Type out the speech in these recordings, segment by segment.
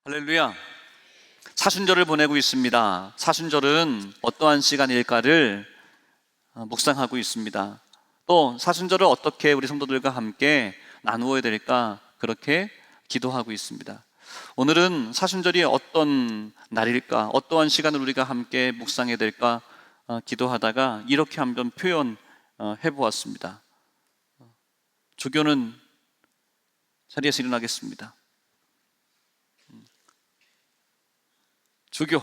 할렐루야. 사순절을 보내고 있습니다. 사순절은 어떠한 시간일까를 묵상하고 있습니다. 또 사순절을 어떻게 우리 성도들과 함께 나누어야 될까 그렇게 기도하고 있습니다. 오늘은 사순절이 어떤 날일까, 어떠한 시간을 우리가 함께 묵상해야 될까 기도하다가 이렇게 한번 표현해 보았습니다. 조교는 자리에서 일어나겠습니다. 조교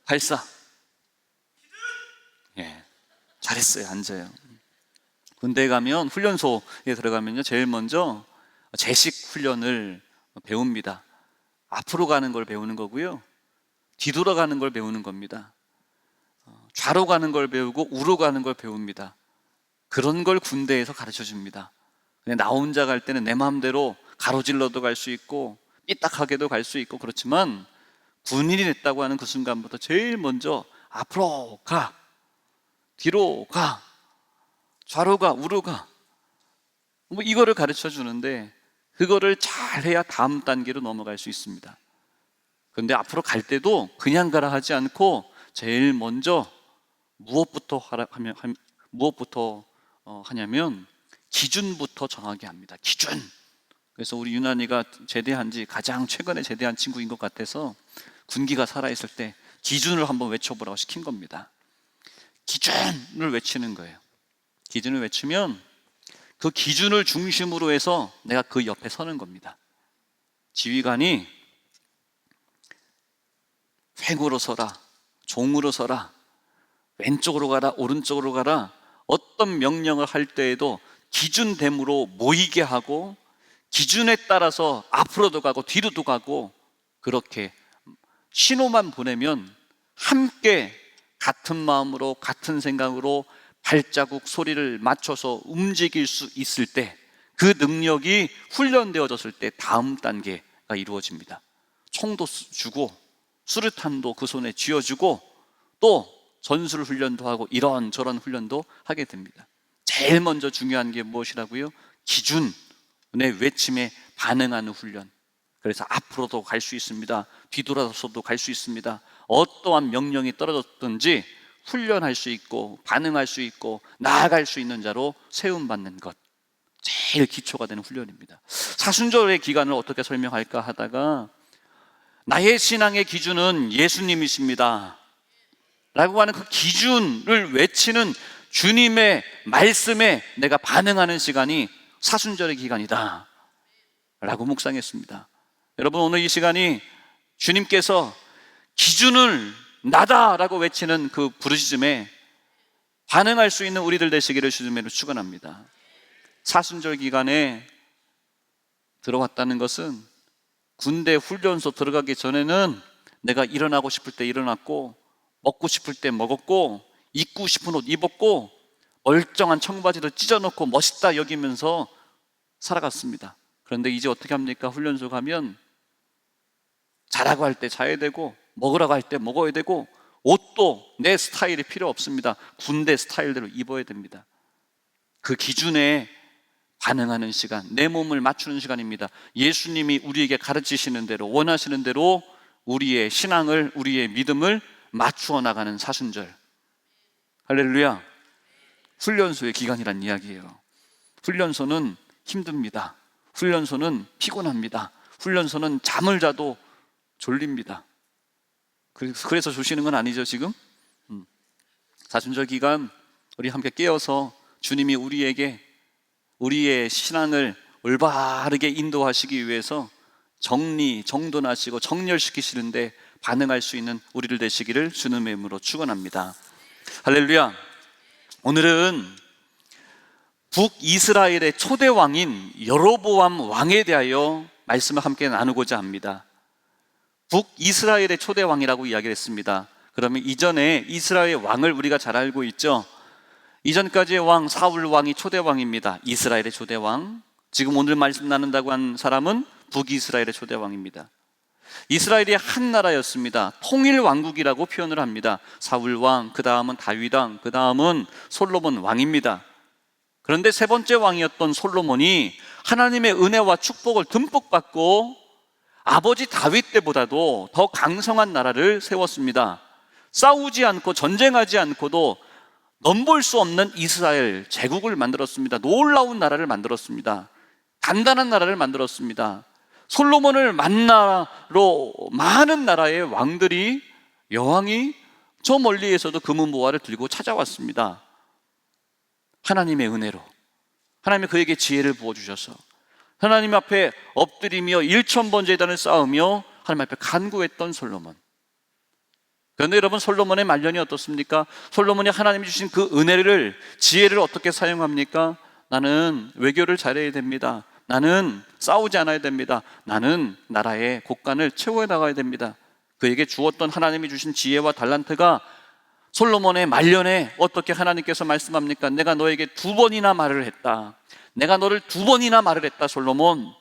발사. 예, 잘했어요. 앉아요. 군대에 가면 훈련소에 들어가면요 제일 먼저 제식 훈련을 배웁니다. 앞으로 가는 걸 배우는 거고요, 뒤돌아가는 걸 배우는 겁니다. 좌로 가는 걸 배우고 우로 가는 걸 배웁니다. 그런 걸 군대에서 가르쳐 줍니다. 그냥 나 혼자 갈 때는 내 마음대로 가로질러도 갈 수 있고 삐딱하게도 갈 수 있고 그렇지만 군인이 됐다고 하는 그 순간부터 제일 먼저 앞으로 가, 뒤로 가, 좌로 가, 우로 가, 뭐 이거를 가르쳐 주는데 그거를 잘해야 다음 단계로 넘어갈 수 있습니다. 그런데 앞으로 갈 때도 그냥 가라 하지 않고 제일 먼저 무엇부터 하냐면 기준부터 정하게 합니다. 기준. 그래서 우리 유난이가 제대한 지 가장 최근에 제대한 친구인 것 같아서 군기가 살아있을 때 기준을 한번 외쳐보라고 시킨 겁니다. 기준을 외치는 거예요. 기준을 외치면 그 기준을 중심으로 해서 내가 그 옆에 서는 겁니다. 지휘관이 횡으로 서라, 종으로 서라, 왼쪽으로 가라, 오른쪽으로 가라, 어떤 명령을 할 때에도 기준됨으로 모이게 하고 기준에 따라서 앞으로도 가고 뒤로도 가고 그렇게 신호만 보내면 함께 같은 마음으로 같은 생각으로 발자국 소리를 맞춰서 움직일 수 있을 때 그 능력이 훈련되어졌을 때 다음 단계가 이루어집니다. 총도 주고 수류탄도 그 손에 쥐어주고 또 전술 훈련도 하고 이런저런 훈련도 하게 됩니다. 제일 먼저 중요한 게 무엇이라고요? 기준의 외침에 반응하는 훈련. 그래서 앞으로도 갈 수 있습니다. 뒤돌아서도 갈 수 있습니다. 어떠한 명령이 떨어졌든지 훈련할 수 있고 반응할 수 있고 나아갈 수 있는 자로 세움받는 것, 제일 기초가 되는 훈련입니다. 사순절의 기간을 어떻게 설명할까 하다가 나의 신앙의 기준은 예수님이십니다 라고 하는 그 기준을 외치는 주님의 말씀에 내가 반응하는 시간이 사순절의 기간이다 라고 묵상했습니다. 여러분, 오늘 이 시간이 주님께서 기준을 나다라고 외치는 그 부르짖음에 반응할 수 있는 우리들 되시기를 주님으로 축원합니다. 사순절 기간에 들어왔다는 것은 군대 훈련소 들어가기 전에는 내가 일어나고 싶을 때 일어났고 먹고 싶을 때 먹었고 입고 싶은 옷 입었고 멀쩡한 청바지를 찢어놓고 멋있다 여기면서 살아갔습니다. 그런데 이제 어떻게 합니까? 훈련소 가면 자라고 할 때 자야 되고 먹으라고 할 때 먹어야 되고 옷도 내 스타일이 필요 없습니다. 군대 스타일대로 입어야 됩니다. 그 기준에 반응하는 시간, 내 몸을 맞추는 시간입니다. 예수님이 우리에게 가르치시는 대로, 원하시는 대로 우리의 신앙을, 우리의 믿음을 맞추어 나가는 사순절. 할렐루야. 훈련소의 기간이란 이야기예요. 훈련소는 힘듭니다. 훈련소는 피곤합니다. 훈련소는 잠을 자도 졸립니다. 그래서 조시는 건 아니죠 지금? 사순절 기간 우리 함께 깨어서 주님이 우리에게 우리의 신앙을 올바르게 인도하시기 위해서 정돈하시고 정렬시키시는데 반응할 수 있는 우리를 되시기를 주님의 이름으로 축원합니다. 할렐루야. 오늘은 북이스라엘의 초대 왕인 여로보암 왕에 대하여 말씀을 함께 나누고자 합니다. 북이스라엘의 초대 왕이라고 이야기를 했습니다. 그러면 이전에 이스라엘 왕을 우리가 잘 알고 있죠. 이전까지의 왕 사울 왕이 초대 왕입니다. 이스라엘의 초대 왕. 지금 오늘 말씀 나눈다고 한 사람은 북이스라엘의 초대 왕입니다. 이스라엘이 한 나라였습니다. 통일 왕국이라고 표현을 합니다. 사울 왕, 그 다음은 다윗 왕, 그 다음은 솔로몬 왕입니다. 그런데 세 번째 왕이었던 솔로몬이 하나님의 은혜와 축복을 듬뿍 받고 아버지 다윗 때보다도 더 강성한 나라를 세웠습니다. 싸우지 않고 전쟁하지 않고도 넘볼 수 없는 이스라엘 제국을 만들었습니다. 놀라운 나라를 만들었습니다. 단단한 나라를 만들었습니다. 솔로몬을 만나러 많은 나라의 왕들이, 여왕이 저 멀리에서도 금은보화를 들고 찾아왔습니다. 하나님의 은혜로, 하나님이 그에게 지혜를 부어주셔서 하나님 앞에 엎드리며 1000번 제단을 쌓으며 하나님 앞에 간구했던 솔로몬. 그런데 여러분, 솔로몬의 말년이 어떻습니까? 솔로몬이 하나님이 주신 그 은혜를, 지혜를 어떻게 사용합니까? 나는 외교를 잘해야 됩니다. 나는 싸우지 않아야 됩니다. 나는 나라의 곳간을 채워야 나가야 됩니다. 그에게 주었던 하나님이 주신 지혜와 달란트가 솔로몬의 말년에 어떻게 하나님께서 말씀합니까? 내가 너에게 2번이나 말을 했다. 내가 너를 2번이나 말을 했다. 솔로몬,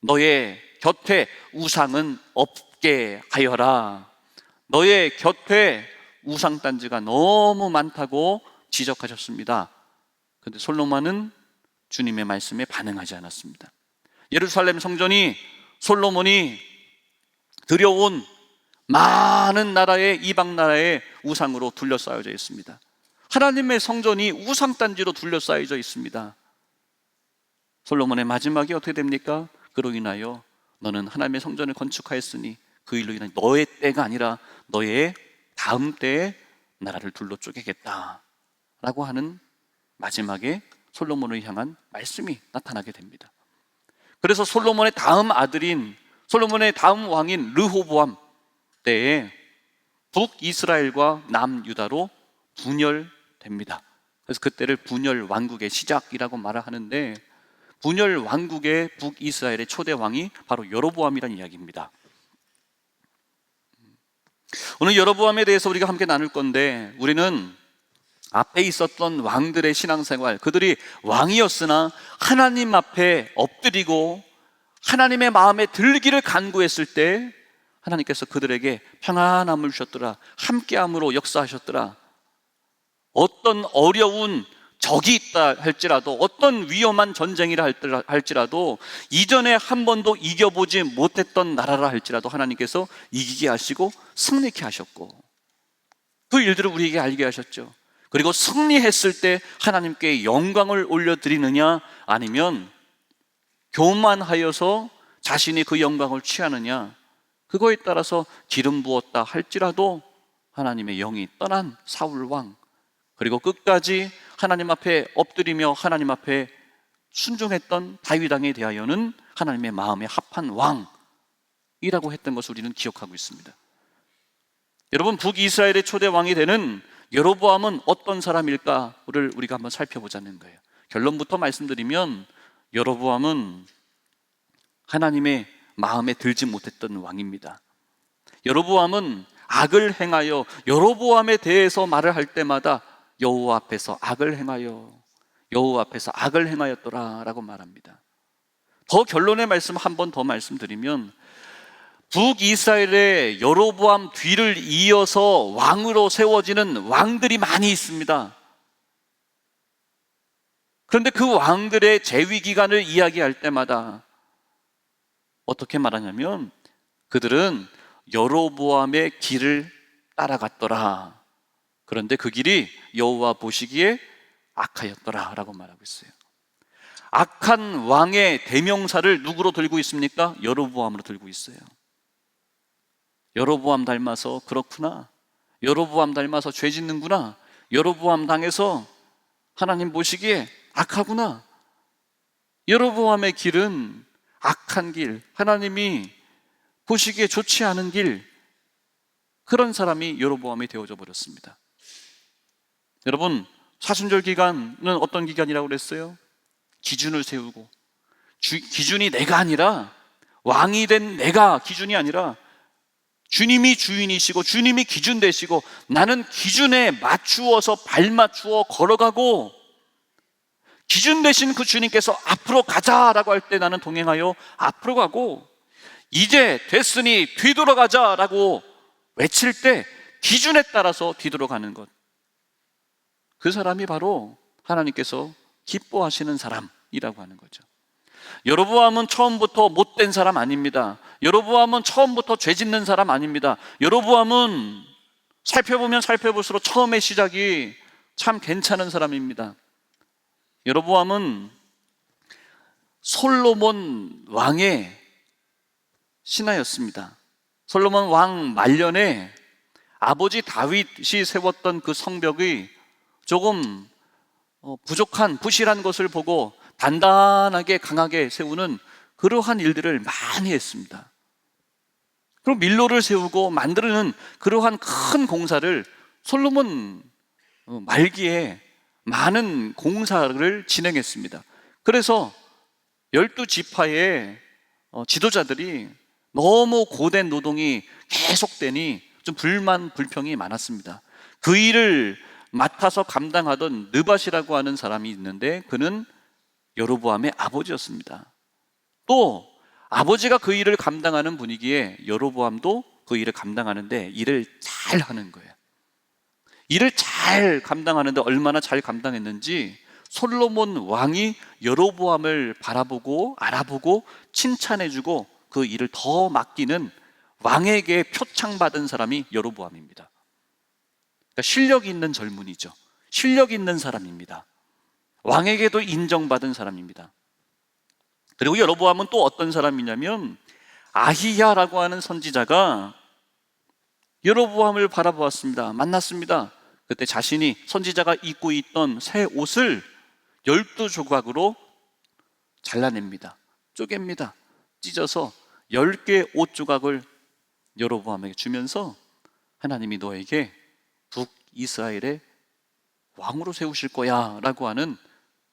너의 곁에 우상은 없게 하여라. 너의 곁에 우상단지가 너무 많다고 지적하셨습니다. 그런데 솔로몬은 주님의 말씀에 반응하지 않았습니다. 예루살렘 성전이 솔로몬이 들여온 많은 나라의, 이방 나라의 우상으로 둘러싸여져 있습니다. 하나님의 성전이 우상단지로 둘러싸여져 있습니다. 솔로몬의 마지막이 어떻게 됩니까? 그로 인하여 너는 하나님의 성전을 건축하였으니 그 일로 인해 너의 때가 아니라 너의 다음 때에 나라를 둘러 쪼개겠다 라고 하는 마지막에 솔로몬을 향한 말씀이 나타나게 됩니다. 그래서 솔로몬의 다음 아들인, 솔로몬의 다음 왕인 르호보암 때에 북이스라엘과 남유다로 분열됩니다. 그래서 그때를 분열 왕국의 시작이라고 말을 하는데, 분열 왕국의 북이스라엘의 초대 왕이 바로 여로보암이라는 이야기입니다. 오늘 여로보암에 대해서 우리가 함께 나눌 건데, 우리는 앞에 있었던 왕들의 신앙생활, 그들이 왕이었으나 하나님 앞에 엎드리고 하나님의 마음에 들기를 간구했을 때 하나님께서 그들에게 평안함을 주셨더라, 함께함으로 역사하셨더라. 어떤 어려운 적이 있다 할지라도, 어떤 위험한 전쟁이라 할지라도, 이전에 한 번도 이겨보지 못했던 나라라 할지라도 하나님께서 이기게 하시고 승리케 하셨고, 그 일들을 우리에게 알게 하셨죠. 그리고 승리했을 때 하나님께 영광을 올려드리느냐, 아니면 교만하여서 자신이 그 영광을 취하느냐, 그거에 따라서 기름 부었다 할지라도 하나님의 영이 떠난 사울 왕, 그리고 끝까지 하나님 앞에 엎드리며 하나님 앞에 순종했던 다윗 왕에 대하여는 하나님의 마음에 합한 왕이라고 했던 것을 우리는 기억하고 있습니다. 여러분, 북이스라엘의 초대 왕이 되는 여로보암은 어떤 사람일까를 우리가 한번 살펴보자는 거예요. 결론부터 말씀드리면 여로보암은 하나님의 마음에 들지 못했던 왕입니다. 여로보암은 악을 행하여, 여로보암에 대해서 말을 할 때마다 여호와 앞에서 악을 행하여, 여호와 앞에서 악을 행하였더라 라고 말합니다. 더 결론의 말씀 한 번 더 말씀드리면, 북이스라엘의 여로보암 뒤를 이어서 왕으로 세워지는 왕들이 많이 있습니다. 그런데 그 왕들의 재위 기간을 이야기할 때마다 어떻게 말하냐면, 그들은 여로보암의 길을 따라갔더라. 그런데 그 길이 여호와 보시기에 악하였더라 라고 말하고 있어요. 악한 왕의 대명사를 누구로 들고 있습니까? 여로보암으로 들고 있어요. 여로보암 닮아서 그렇구나, 여로보암 닮아서 죄 짓는구나, 여로보암 당해서 하나님 보시기에 악하구나, 여로보암의 길은 악한 길, 하나님이 보시기에 좋지 않은 길, 그런 사람이 여로보암이 되어져 버렸습니다. 여러분, 사순절 기간은 어떤 기간이라고 그랬어요? 기준을 세우고, 기준이 내가 아니라, 왕이 된 내가 기준이 아니라 주님이 주인이시고 주님이 기준 되시고, 나는 기준에 맞추어서 발맞추어 걸어가고, 기준 되신 그 주님께서 앞으로 가자라고 할 때 나는 동행하여 앞으로 가고, 이제 됐으니 뒤돌아가자라고 외칠 때 기준에 따라서 뒤돌아가는 것, 그 사람이 바로 하나님께서 기뻐하시는 사람이라고 하는 거죠. 여로보암은 처음부터 못된 사람 아닙니다. 여로보암은 처음부터 죄 짓는 사람 아닙니다. 여로보암은 살펴보면 살펴볼수록 처음의 시작이 참 괜찮은 사람입니다. 여로보암은 솔로몬 왕의 신하였습니다. 솔로몬 왕 말년에 아버지 다윗이 세웠던 그 성벽이 조금 부족한, 부실한 것을 보고 단단하게 강하게 세우는 그러한 일들을 많이 했습니다. 그리고 밀로를 세우고 만드는 그러한 큰 공사를 솔로몬 말기에 많은 공사를 진행했습니다. 그래서 12지파의 지도자들이 너무 고된 노동이 계속되니 좀 불만, 불평이 많았습니다. 그 일을 맡아서 감당하던 느밧이라고 하는 사람이 있는데 그는 여로보암의 아버지였습니다. 또 아버지가 그 일을 감당하는 분위기에 여로보암도 그 일을 감당하는데 일을 잘 하는 거예요. 일을 잘 감당하는데 얼마나 잘 감당했는지 솔로몬 왕이 여로보암을 바라보고 알아보고 칭찬해주고 그 일을 더 맡기는 왕에게 표창받은 사람이 여로보암입니다. 그러니까 실력 있는 젊은이죠. 실력 있는 사람입니다. 왕에게도 인정받은 사람입니다. 그리고 여로보암은 또 어떤 사람이냐면 아히야라고 하는 선지자가 여로보암을 바라보았습니다. 만났습니다. 그때 자신이 선지자가 입고 있던 새 옷을 12조각으로 잘라냅니다. 쪼갭니다. 찢어서 10개의 옷 조각을 여로보암에게 주면서 하나님이 너에게 북이스라엘의 왕으로 세우실 거야 라고 하는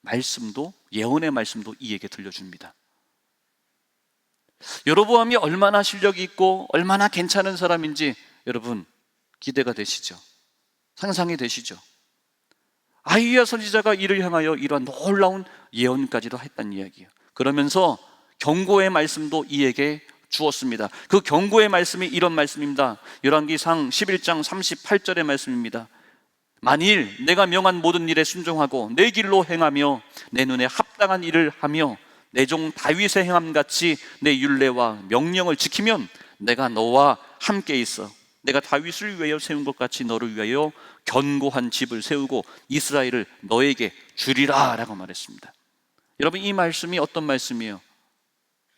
말씀도, 예언의 말씀도 이에게 들려줍니다. 여로보암이 얼마나 실력이 있고 얼마나 괜찮은 사람인지 여러분 기대가 되시죠? 상상이 되시죠? 아히야 선지자가 이를 향하여 이러한 놀라운 예언까지도 했다는 이야기예요. 그러면서 경고의 말씀도 이에게 주었습니다. 그 경고의 말씀이 이런 말씀입니다. 열왕기상 11장 38절의 말씀입니다. 만일 내가 명한 모든 일에 순종하고 내 길로 행하며 내 눈에 합당한 일을 하며 내 종 다윗의 행함같이 내 율례와 명령을 지키면 내가 너와 함께 있어 내가 다윗을 위하여 세운 것 같이 너를 위하여 견고한 집을 세우고 이스라엘을 너에게 주리라 라고 말했습니다. 여러분 이 말씀이 어떤 말씀이에요?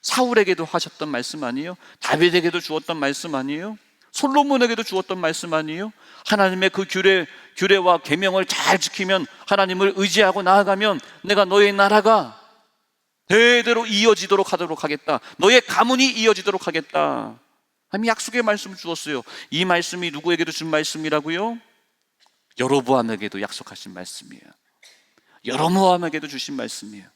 사울에게도 하셨던 말씀 아니에요? 다윗에게도 주었던 말씀 아니에요? 솔로몬에게도 주었던 말씀 아니에요? 하나님의 그 규례와 계명을 잘 지키면, 하나님을 의지하고 나아가면 내가 너의 나라가 대대로 이어지도록 하도록 하겠다, 너의 가문이 이어지도록 하겠다 하나님이 약속의 말씀을 주었어요. 이 말씀이 누구에게도 준 말씀이라고요? 여로보암에게도 약속하신 말씀이에요. 여로보암에게도 주신 말씀이에요.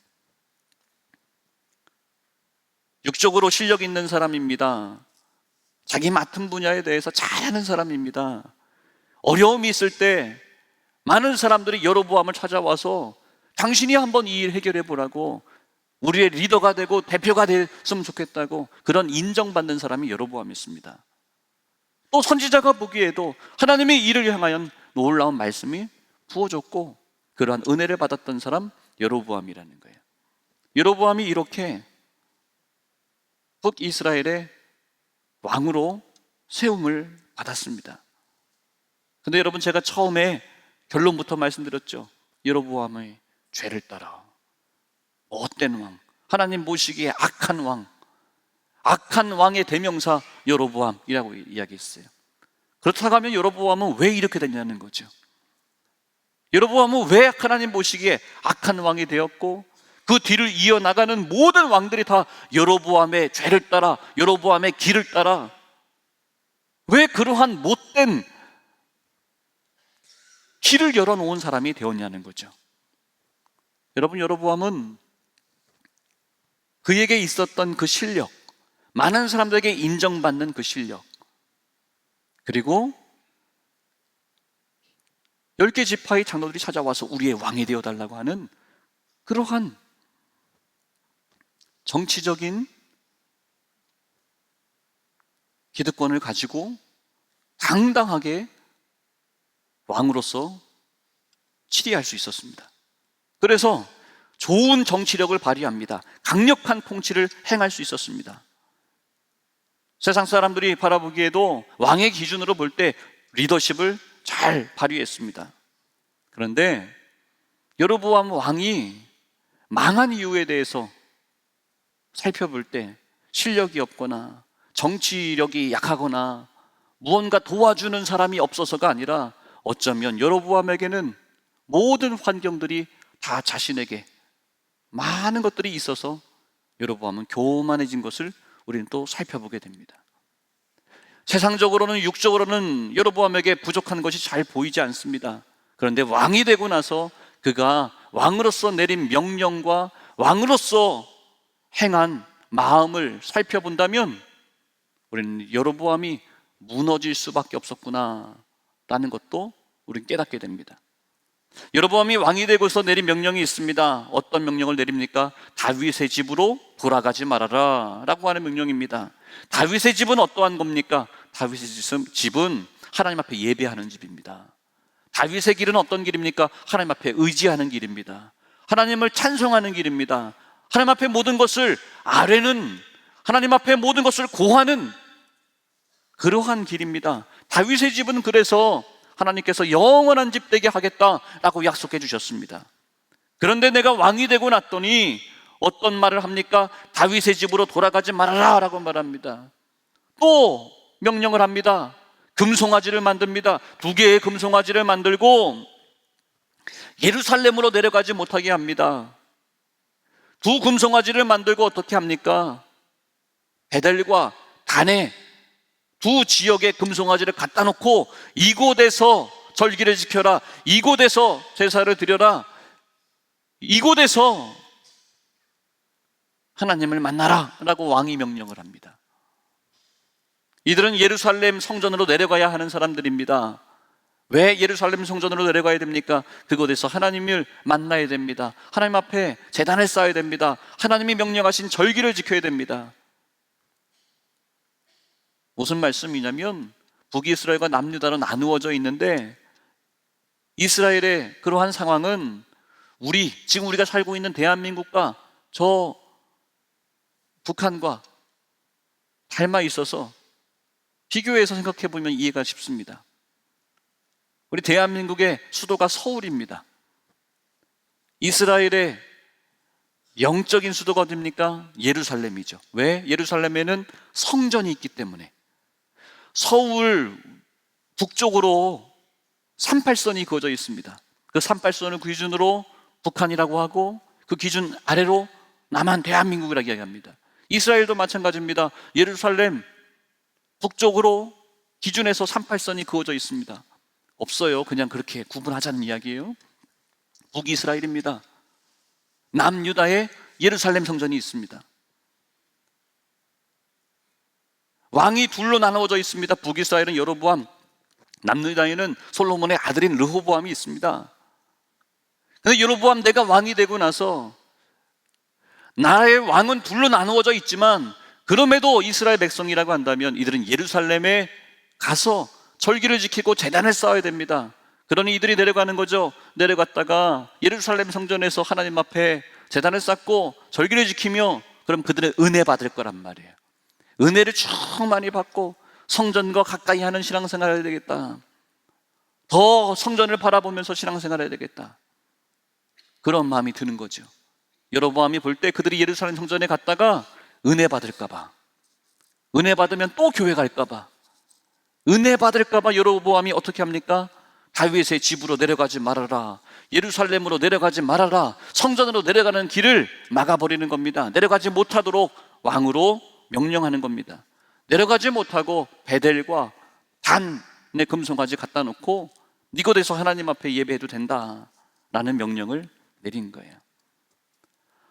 육적으로 실력 있는 사람입니다. 자기 맡은 분야에 대해서 잘하는 사람입니다. 어려움이 있을 때 많은 사람들이 여로보암을 찾아와서 당신이 한번 이 일 해결해 보라고, 우리의 리더가 되고 대표가 됐으면 좋겠다고 그런 인정받는 사람이 여로보암이었습니다. 또 선지자가 보기에도 하나님의 일을 향하여 놀라운 말씀이 부어졌고 그러한 은혜를 받았던 사람 여로보암이라는 거예요. 여로보암이 이렇게 북이스라엘의 왕으로 세움을 받았습니다. 근데 여러분 제가 처음에 결론부터 말씀드렸죠. 여로보암의 죄를 따라 못된 왕, 하나님 보시기에 악한 왕, 악한 왕의 대명사 여로보암이라고 이야기했어요. 그렇다고 하면 여로보암은 왜 이렇게 됐냐는 거죠. 여로보암은 왜 하나님 보시기에 악한 왕이 되었고 그 뒤를 이어나가는 모든 왕들이 다 여로보암의 죄를 따라, 여로보암의 길을 따라 왜 그러한 못된 길을 열어놓은 사람이 되었냐는 거죠. 여러분, 여로보암은 그에게 있었던 그 실력, 많은 사람들에게 인정받는 그 실력, 그리고 10개 지파의 장로들이 찾아와서 우리의 왕이 되어달라고 하는 그러한 정치적인 기득권을 가지고 당당하게 왕으로서 치리할 수 있었습니다. 그래서 좋은 정치력을 발휘합니다. 강력한 통치를 행할 수 있었습니다. 세상 사람들이 바라보기에도 왕의 기준으로 볼 때 리더십을 잘 발휘했습니다. 그런데 여로보암 왕이 망한 이유에 대해서 살펴볼 때 실력이 없거나 정치력이 약하거나 무언가 도와주는 사람이 없어서가 아니라 어쩌면 여로보암에게는 모든 환경들이 다 자신에게 많은 것들이 있어서 여로보암은 교만해진 것을 우리는 또 살펴보게 됩니다. 세상적으로는, 육적으로는 여로보암에게 부족한 것이 잘 보이지 않습니다. 그런데 왕이 되고 나서 그가 왕으로서 내린 명령과 왕으로서 행한 마음을 살펴본다면 우리는 여로보암이 무너질 수밖에 없었구나 라는 것도 우리는 깨닫게 됩니다. 여로보암이 왕이 되고서 내린 명령이 있습니다. 어떤 명령을 내립니까? 다윗의 집으로 돌아가지 말아라 라고 하는 명령입니다. 다윗의 집은 어떠한 겁니까? 다윗의 집은 하나님 앞에 예배하는 집입니다. 다윗의 길은 어떤 길입니까? 하나님 앞에 의지하는 길입니다. 하나님을 찬송하는 길입니다. 하나님 앞에 모든 것을 아뢰는, 하나님 앞에 모든 것을 고하는 그러한 길입니다. 다윗의 집은 그래서 하나님께서 영원한 집 되게 하겠다라고 약속해 주셨습니다. 그런데 내가 왕이 되고 났더니 어떤 말을 합니까? 다윗의 집으로 돌아가지 말아라 라고 말합니다. 또 명령을 합니다. 금송아지를 만듭니다. 2개의 금송아지를 만들고 예루살렘으로 내려가지 못하게 합니다. 2 금송아지를 만들고 어떻게 합니까? 베델과 단에 2 지역의 금송아지를 갖다 놓고 이곳에서 절기를 지켜라, 이곳에서 제사를 드려라, 이곳에서 하나님을 만나라 라고 왕이 명령을 합니다. 이들은 예루살렘 성전으로 내려가야 하는 사람들입니다. 왜 예루살렘 성전으로 내려가야 됩니까? 그곳에서 하나님을 만나야 됩니다. 하나님 앞에 제단을 쌓아야 됩니다. 하나님이 명령하신 절기를 지켜야 됩니다. 무슨 말씀이냐면 북이스라엘과 남유다로 나누어져 있는데 이스라엘의 그러한 상황은 지금 우리가 살고 있는 대한민국과 저 북한과 닮아 있어서 비교해서 생각해 보면 이해가 쉽습니다. 우리 대한민국의 수도가 서울입니다. 이스라엘의 영적인 수도가 어디입니까? 예루살렘이죠. 왜? 예루살렘에는 성전이 있기 때문에. 서울 북쪽으로 38선이 그어져 있습니다. 그 38선을 기준으로 북한이라고 하고 그 기준 아래로 남한 대한민국이라고 이야기합니다. 이스라엘도 마찬가지입니다. 예루살렘 북쪽으로 기준에서 38선이 그어져 있습니다. 없어요. 그냥 그렇게 구분하자는 이야기예요. 북이스라엘입니다. 남유다에 예루살렘 성전이 있습니다. 왕이 둘로 나누어져 있습니다. 북이스라엘은 여로보암, 남유다에는 솔로몬의 아들인 르호보암이 있습니다. 그런데 여로보암 내가 왕이 되고 나서 나라의 왕은 둘로 나누어져 있지만 그럼에도 이스라엘 백성이라고 한다면 이들은 예루살렘에 가서 절기를 지키고 제단을 쌓아야 됩니다. 그러니 이들이 내려가는 거죠. 내려갔다가 예루살렘 성전에서 하나님 앞에 제단을 쌓고 절기를 지키며 그럼 그들은 은혜 받을 거란 말이에요. 은혜를 쭉 많이 받고 성전과 가까이 하는 신앙생활을 해야 되겠다. 더 성전을 바라보면서 신앙생활을 해야 되겠다. 그런 마음이 드는 거죠. 여로보암이 볼 때 그들이 예루살렘 성전에 갔다가 은혜 받을까 봐, 은혜 받으면 또 교회 갈까 봐, 은혜 받을까 봐 여로보암이 어떻게 합니까? 다윗의 집으로 내려가지 말아라, 예루살렘으로 내려가지 말아라, 성전으로 내려가는 길을 막아버리는 겁니다. 내려가지 못하도록 왕으로 명령하는 겁니다. 내려가지 못하고 베델과 단의 금송아지 갖다 놓고 이곳에서 하나님 앞에 예배해도 된다라는 명령을 내린 거예요.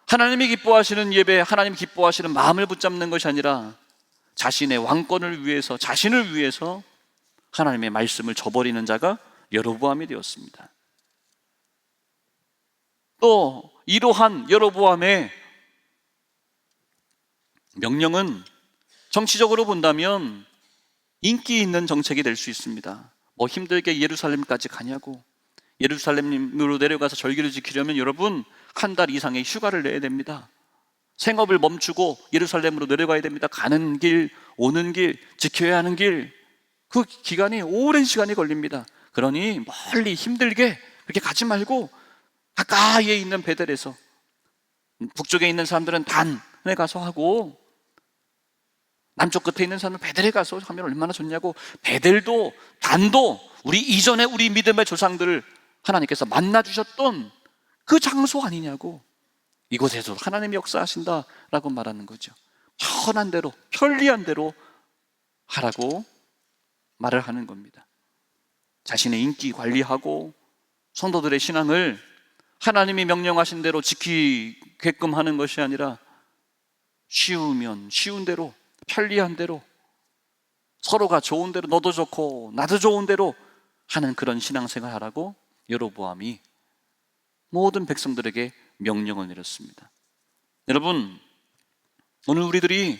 하나님이 기뻐하시는 예배, 하나님 기뻐하시는 마음을 붙잡는 것이 아니라 자신의 왕권을 위해서, 자신을 위해서 하나님의 말씀을 저버리는 자가 여로보암이 되었습니다. 또 이러한 여로보암의 명령은 정치적으로 본다면 인기 있는 정책이 될 수 있습니다. 뭐 힘들게 예루살렘까지 가냐고, 예루살렘으로 내려가서 절기를 지키려면 여러분 1달 이상의 휴가를 내야 됩니다. 생업을 멈추고 예루살렘으로 내려가야 됩니다. 가는 길, 오는 길, 지켜야 하는 길, 그 기간이 오랜 시간이 걸립니다. 그러니 멀리 힘들게 그렇게 가지 말고 가까이에 있는 베델에서, 북쪽에 있는 사람들은 단에 가서 하고 남쪽 끝에 있는 사람은 베델에 가서 하면 얼마나 좋냐고. 베델도 단도 우리 이전에 우리 믿음의 조상들을 하나님께서 만나 주셨던 그 장소 아니냐고. 이곳에서 하나님이 역사하신다라고 말하는 거죠. 편한 대로, 편리한 대로 하라고 말을 하는 겁니다. 자신의 인기 관리하고 성도들의 신앙을 하나님이 명령하신 대로 지키게끔 하는 것이 아니라 쉬우면 쉬운 대로, 편리한 대로, 서로가 좋은 대로, 너도 좋고 나도 좋은 대로 하는 그런 신앙생활 하라고 여로보암이 모든 백성들에게 명령을 내렸습니다. 여러분, 오늘 우리들이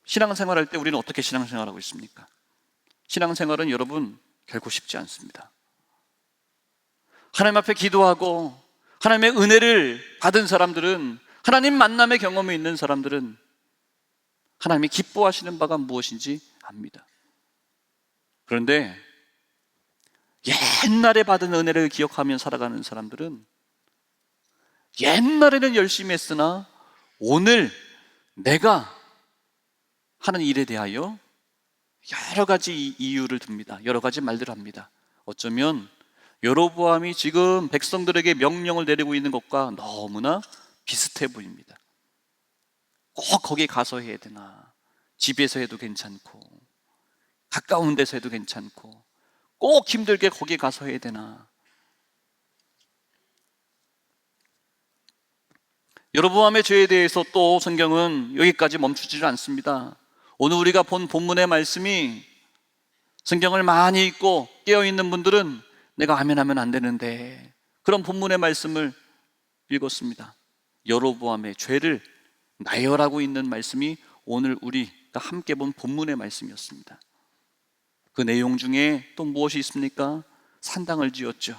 신앙생활할 때 우리는 어떻게 신앙생활하고 있습니까? 신앙생활은 여러분 결코 쉽지 않습니다. 하나님 앞에 기도하고 하나님의 은혜를 받은 사람들은, 하나님 만남의 경험이 있는 사람들은 하나님이 기뻐하시는 바가 무엇인지 압니다. 그런데 옛날에 받은 은혜를 기억하며 살아가는 사람들은 옛날에는 열심히 했으나 오늘 내가 하는 일에 대하여 여러 가지 이유를 듭니다. 여러 가지 말들을 합니다. 어쩌면 여로보암이 지금 백성들에게 명령을 내리고 있는 것과 너무나 비슷해 보입니다. 꼭 거기 가서 해야 되나? 집에서 해도 괜찮고 가까운 데서 해도 괜찮고 꼭 힘들게 거기 가서 해야 되나? 여로보암의 죄에 대해서 또 성경은 여기까지 멈추지 않습니다. 오늘 우리가 본 본문의 말씀이, 성경을 많이 읽고 깨어있는 분들은 내가 하면 안 되는데, 그런 본문의 말씀을 읽었습니다. 여로보암의 죄를 나열하고 있는 말씀이 오늘 우리가 함께 본 본문의 말씀이었습니다. 그 내용 중에 또 무엇이 있습니까? 산당을 지었죠.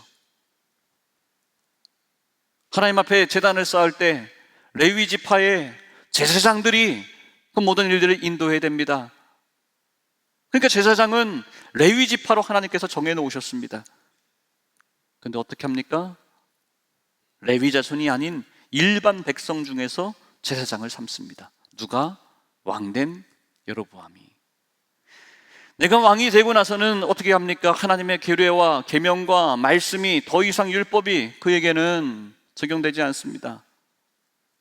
하나님 앞에 제단을 쌓을 때 레위 지파의 제사장들이 그 모든 일들을 인도해야 됩니다. 그러니까 제사장은 레위 지파로 하나님께서 정해 놓으셨습니다. 그런데 어떻게 합니까? 레위 자손이 아닌 일반 백성 중에서 제사장을 삼습니다. 누가? 왕된 여로보암이. 내가 왕이 되고 나서는 어떻게 합니까? 하나님의 계례와 계명과 말씀이 더 이상 율법이 그에게는 적용되지 않습니다.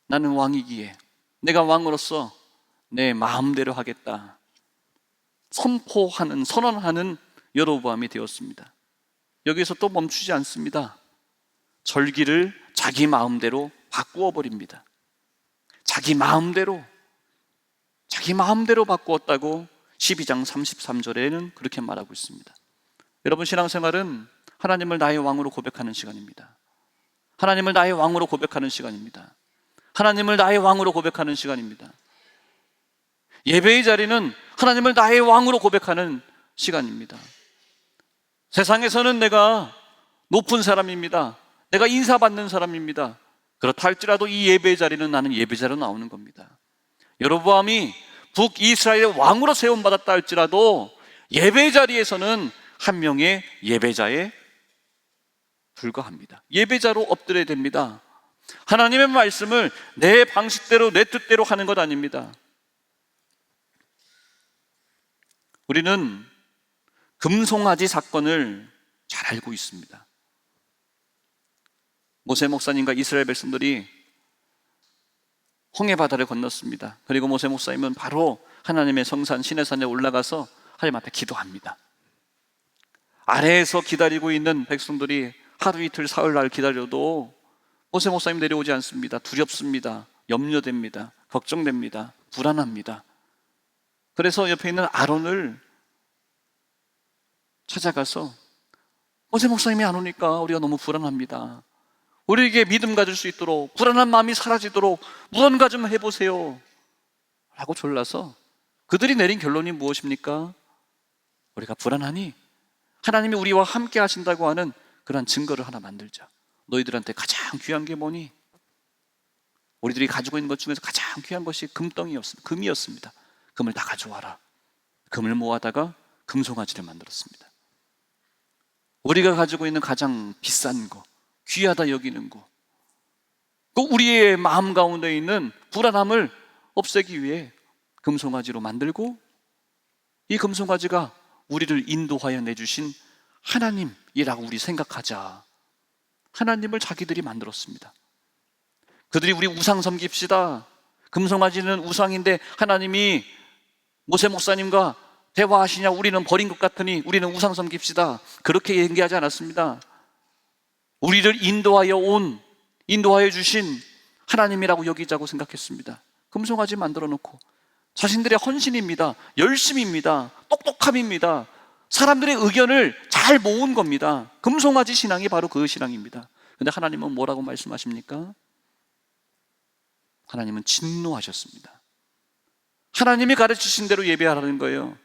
나는 왕이기에 내가 왕으로서 내 마음대로 하겠다 선포하는, 선언하는 여로보암이 되었습니다. 여기서 또 멈추지 않습니다. 절기를 자기 마음대로 바꾸어 버립니다. 자기 마음대로 바꾸었다고 12장 33절에는 그렇게 말하고 있습니다. 여러분, 신앙생활은 하나님을 나의 왕으로 고백하는 시간입니다. 하나님을 나의 왕으로 고백하는 시간입니다. 하나님을 나의 왕으로 고백하는 시간입니다. 예배의 자리는 하나님을 나의 왕으로 고백하는 시간입니다. 세상에서는 내가 높은 사람입니다. 내가 인사받는 사람입니다. 그렇다 할지라도 이 예배의 자리는 나는 예배자로 나오는 겁니다. 여로보암이 북이스라엘의 왕으로 세움받았다 할지라도 예배의 자리에서는 한 명의 예배자에 불과합니다. 예배자로 엎드려야 됩니다. 하나님의 말씀을 내 방식대로, 내 뜻대로 하는 것 아닙니다. 우리는 금송아지 사건을 잘 알고 있습니다. 모세 목사님과 이스라엘 백성들이 홍해 바다를 건넜습니다. 그리고 모세 목사님은 바로 하나님의 성산 시내산에 올라가서 하나님 앞에 기도합니다. 아래에서 기다리고 있는 백성들이 하루 이틀 사흘날 기다려도 모세 목사님 내려오지 않습니다. 두렵습니다. 염려됩니다. 걱정됩니다. 불안합니다. 그래서 옆에 있는 아론을 찾아가서 모세 목사님이 안 오니까 우리가 너무 불안합니다. 우리에게 믿음 가질 수 있도록, 불안한 마음이 사라지도록 무언가 좀 해보세요 라고 졸라서 그들이 내린 결론이 무엇입니까? 우리가 불안하니 하나님이 우리와 함께 하신다고 하는 그런 증거를 하나 만들자. 너희들한테 가장 귀한 게 뭐니? 우리들이 가지고 있는 것 중에서 가장 귀한 것이 금덩이였습니다. 금이었습니다. 금을 다 가져와라. 금을 모아다가 금송아지를 만들었습니다. 우리가 가지고 있는 가장 비싼 거, 귀하다 여기는 거, 또 우리의 마음 가운데 있는 불안함을 없애기 위해 금송아지로 만들고, 이 금송아지가 우리를 인도하여 내주신 하나님이라고 우리 생각하자. 하나님을 자기들이 만들었습니다. 그들이 우리 우상 섬깁시다. 금송아지는 우상인데 하나님이 모세 목사님과 대화하시냐, 우리는 버린 것 같으니 우리는 우상 섬깁시다. 그렇게 얘기하지 않았습니다. 우리를 인도하여 주신 하나님이라고 여기자고 생각했습니다. 금송아지 만들어 놓고 자신들의 헌신입니다. 열심입니다. 똑똑함입니다. 사람들의 의견을 잘 모은 겁니다. 금송아지 신앙이 바로 그 신앙입니다. 근데 하나님은 뭐라고 말씀하십니까? 하나님은 진노하셨습니다. 하나님이 가르치신 대로 예배하라는 거예요.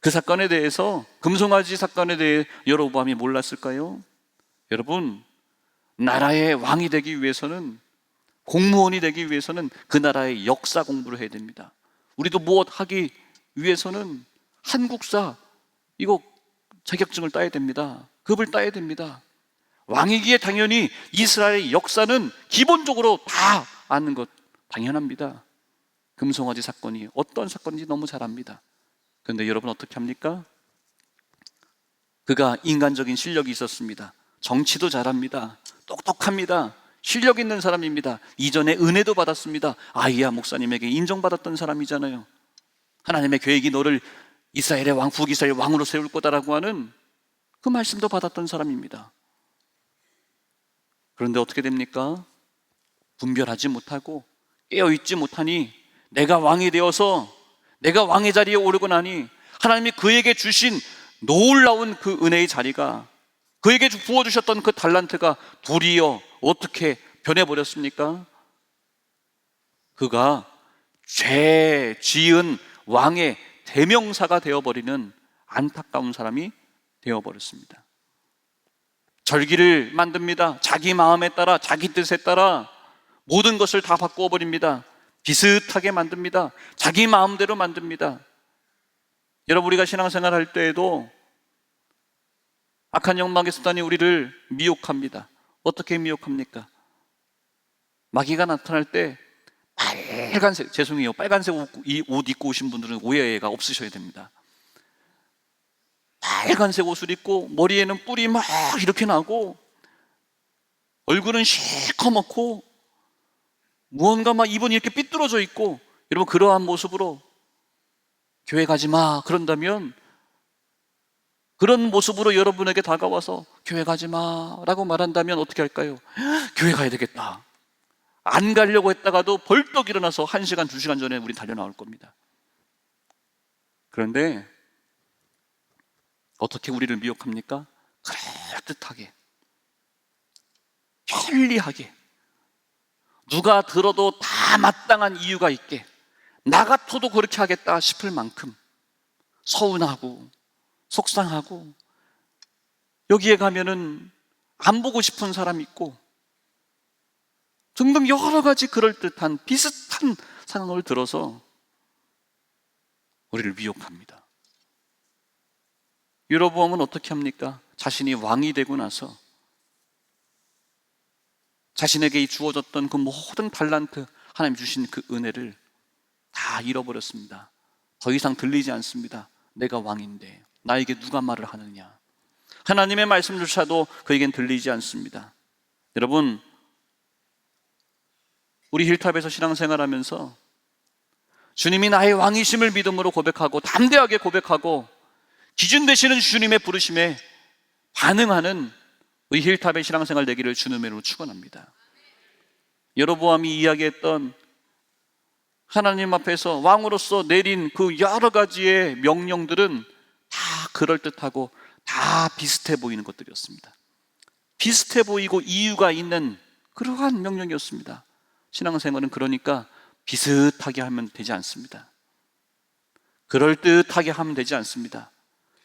그 사건에 대해서, 금송아지 사건에 대해 여로보암이 몰랐을까요? 여러분, 나라의 왕이 되기 위해서는, 공무원이 되기 위해서는 그 나라의 역사 공부를 해야 됩니다. 우리도 무엇 하기 위해서는 한국사 이거 자격증을 따야 됩니다. 급을 따야 됩니다. 왕이기에 당연히 이스라엘의 역사는 기본적으로 다 아는 것 당연합니다. 금송아지 사건이 어떤 사건인지 너무 잘 압니다. 그런데 여러분 어떻게 합니까? 그가 인간적인 실력이 있었습니다. 정치도 잘합니다. 똑똑합니다. 실력 있는 사람입니다. 이전에 은혜도 받았습니다. 아이야 목사님에게 인정받았던 사람이잖아요. 하나님의 계획이 너를 이스라엘의 왕, 북이스라엘 왕으로 세울 거다라고 하는 그 말씀도 받았던 사람입니다. 그런데 어떻게 됩니까? 분별하지 못하고 깨어있지 못하니, 내가 왕이 되어서 내가 왕의 자리에 오르고 나니 하나님이 그에게 주신 놀라운 그 은혜의 자리가, 그에게 부어주셨던 그 달란트가 도리어 어떻게 변해버렸습니까? 그가 죄 지은 왕의 대명사가 되어버리는 안타까운 사람이 되어버렸습니다. 절기를 만듭니다. 자기 마음에 따라, 자기 뜻에 따라 모든 것을 다 바꾸어 버립니다. 비슷하게 만듭니다. 자기 마음대로 만듭니다. 여러분, 우리가 신앙생활 할 때에도 악한 영마귀 사단이 우리를 미혹합니다. 어떻게 미혹합니까? 마귀가 나타날 때 빨간색, 죄송해요, 빨간색 옷 입고 오신 분들은 오해가 없으셔야 됩니다. 빨간색 옷을 입고 머리에는 뿔이 막 이렇게 나고 얼굴은 시커멓고 무언가 막 입은 이렇게 삐뚤어져 있고, 여러분 그러한 모습으로 교회 가지 마 그런다면, 그런 모습으로 여러분에게 다가와서 교회 가지 마라고 말한다면 어떻게 할까요? 교회 가야 되겠다. 안 가려고 했다가도 벌떡 일어나서 1시간, 2시간 전에 우리 달려 나올 겁니다. 그런데 어떻게 우리를 미혹합니까? 그럴듯하게, 편리하게, 누가 들어도 다 마땅한 이유가 있게, 나 같아도 그렇게 하겠다 싶을 만큼 서운하고 속상하고, 여기에 가면은 안 보고 싶은 사람 있고 등등 여러 가지 그럴듯한 비슷한 상황을 들어서 우리를 미혹합니다. 여로보암은 어떻게 합니까? 자신이 왕이 되고 나서 자신에게 주어졌던 그 모든 달란트, 하나님 주신 그 은혜를 다 잃어버렸습니다. 더 이상 들리지 않습니다. 내가 왕인데 나에게 누가 말을 하느냐. 하나님의 말씀조차도 그에겐 들리지 않습니다. 여러분, 우리 힐탑에서 신앙생활하면서 주님이 나의 왕이심을 믿음으로 고백하고 담대하게 고백하고 기준 되시는 주님의 부르심에 반응하는 우리 힐탑의 신앙생활 되기를 주님으로 축원합니다. 여로보암이 이야기했던 하나님 앞에서 왕으로서 내린 그 여러 가지의 명령들은 다 그럴듯하고 다 비슷해 보이는 것들이었습니다. 비슷해 보이고 이유가 있는 그러한 명령이었습니다. 신앙생활은 그러니까 비슷하게 하면 되지 않습니다. 그럴듯하게 하면 되지 않습니다.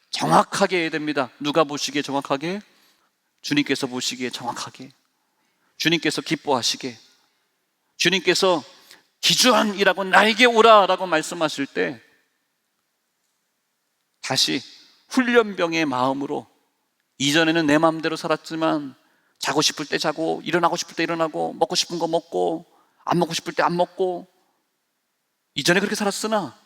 정확하게 해야 됩니다. 누가 보시기에 정확하게? 주님께서 보시기에 정확하게. 주님께서 기뻐하시게, 주님께서 기준이라고 나에게 오라라고 말씀하실 때 다시 훈련병의 마음으로, 이전에는 내 마음대로 살았지만 자고 싶을 때 자고 일어나고 싶을 때 일어나고 먹고 싶은 거 먹고 안 먹고 싶을 때 안 먹고, 이전에 그렇게 살았으나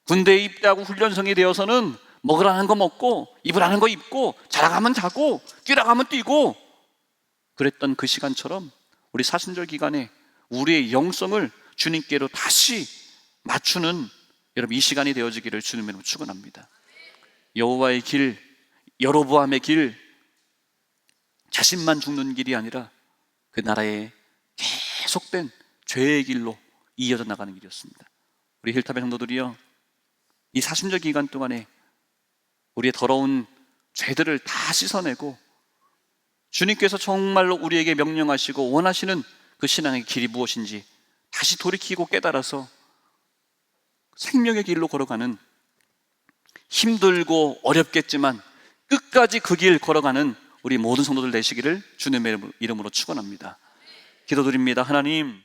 군대에 입대하고 훈련성이 되어서는 먹으라는 거 먹고 입으라는 거 입고 자라가면 자고 뛰라가면 뛰고 그랬던 그 시간처럼 우리 사순절 기간에 우리의 영성을 주님께로 다시 맞추는 여러분 이 시간이 되어지기를 주님으로 축원합니다. 여호와의 길, 여로보암의 길, 자신만 죽는 길이 아니라 그 나라의 계속된 죄의 길로 이어져 나가는 길이었습니다. 우리 힐탑의 성도들이요, 이 사순절 기간 동안에 우리의 더러운 죄들을 다 씻어내고 주님께서 정말로 우리에게 명령하시고 원하시는 그 신앙의 길이 무엇인지 다시 돌이키고 깨달아서 생명의 길로 걸어가는, 힘들고 어렵겠지만 끝까지 그 길 걸어가는 우리 모든 성도들 되시기를 주님의 이름으로 축원합니다. 기도드립니다. 하나님,